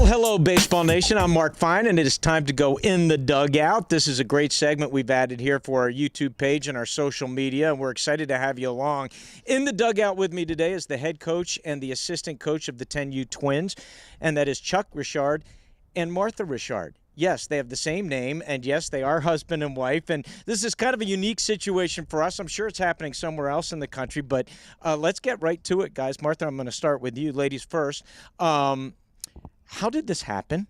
hello, Baseball Nation. I'm Mark Fine, and it is time to go in the dugout. This is a great segment we've added here for our YouTube page and our social media, and we're excited to have you along. In the dugout with me today is the head coach and the assistant coach of the 10U Twins, and that is Chuck Richard and Martha Richard. Yes, they have the same name, and yes, they are husband and wife, and this is kind of a unique situation for us. I'm sure it's happening somewhere else in the country, but let's get right to it, guys. Martha, I'm going to start with you, ladies first. How did this happen?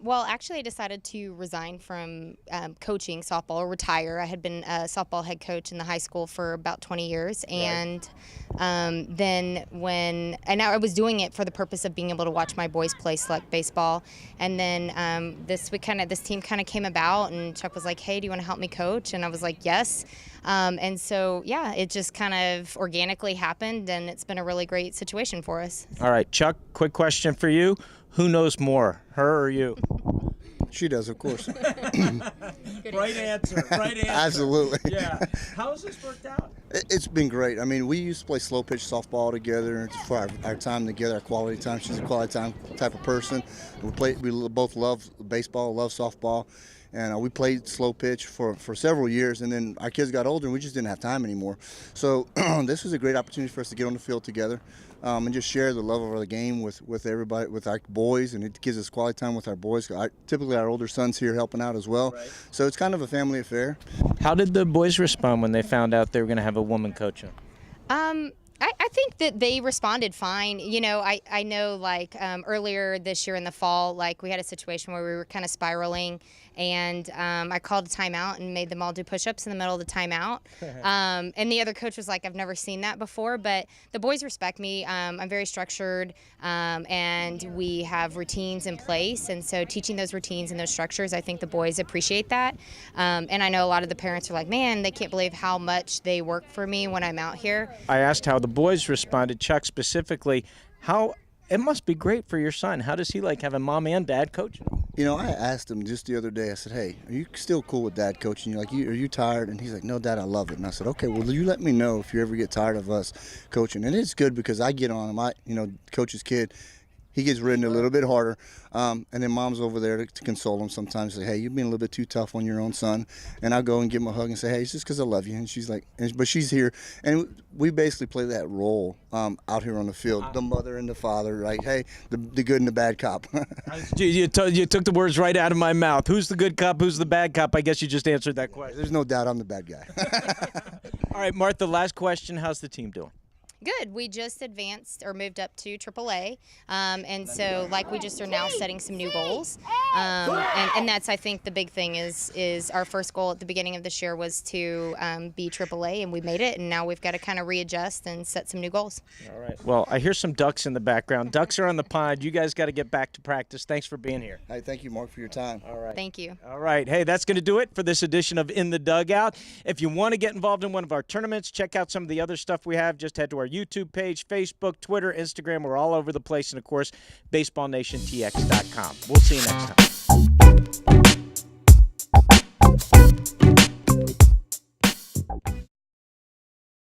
Well, actually, I decided to resign from coaching softball or retire. I had been a softball head coach in the high school for about 20 years. And then I was doing it for the purpose of being able to watch my boys play select baseball. And then this team kind of came about, and Chuck was like, hey, do you want to help me coach? And I was like, yes. And so, yeah, it just kind of organically happened, and it's been a really great situation for us. All right, Chuck, quick question for you. Who knows more, her or you? She does, of course. Right answer. Absolutely. Yeah. How has this worked out? It's been great. I mean, we used to play slow pitch softball together for our time together, our quality time. She's a quality time type of person. We both love baseball, love softball. And we played slow pitch for several years, and then our kids got older, and we just didn't have time anymore. So this was a great opportunity for us to get on the field together and just share the love of the game with everybody, with our boys, and it gives us quality time with our boys. Typically, our older son's here helping out as well. Right. So it's kind of a family affair. How did the boys respond when they found out they were going to have a woman coaching? I think that they responded fine. You know, I know like earlier this year in the fall, like we had a situation where we were kind of spiraling, and I called a timeout and made them all do push-ups in the middle of the timeout. And the other coach was like, I've never seen that before, but the boys respect me. I'm very structured, and we have routines in place, and so teaching those routines and those structures, I think the boys appreciate that. And I know a lot of the parents are like, man, they can't believe how much they work for me when I'm out here. I asked how the boys responded, Chuck specifically. How it must be great for your son. How does he like having mom and dad coaching? You know, I asked him just the other day, I said, hey, are you still cool with dad coaching you? Like, are you tired? And he's like, no, Dad, I love it. And I said, okay, well, you let me know if you ever get tired of us coaching. And it's good because I get on him. Coach's kid, he gets ridden a little bit harder. And then Mom's over there to console him sometimes. Say, hey, you've been a little bit too tough on your own son. And I'll go and give him a hug and say, hey, it's just because I love you. And she's like, but she's here. And we basically play that role out here on the field, the mother and the father. Like, hey, the good and the bad cop. You took the words right out of my mouth. Who's the good cop? Who's the bad cop? I guess you just answered that question. There's no doubt I'm the bad guy. All right, Martha, last question. How's the team doing? Good. We just advanced or moved up to AAA, and so like we just are now setting some new goals, and that's I think the big thing is our first goal at the beginning of this year was to be AAA, and we made it, and now we've got to kind of readjust and set some new goals. All right. Well, I hear some ducks in the background. Ducks are on the pond. You guys got to get back to practice. Thanks for being here. Hey, thank you, Mark, for your time. All right. Thank you. All right. Hey, that's going to do it for this edition of In the Dugout. If you want to get involved in one of our tournaments, check out some of the other stuff we have. Just head to our YouTube page, Facebook, Twitter, Instagram. We're all over the place. And, of course, BaseballNationTX.com. We'll see you next time.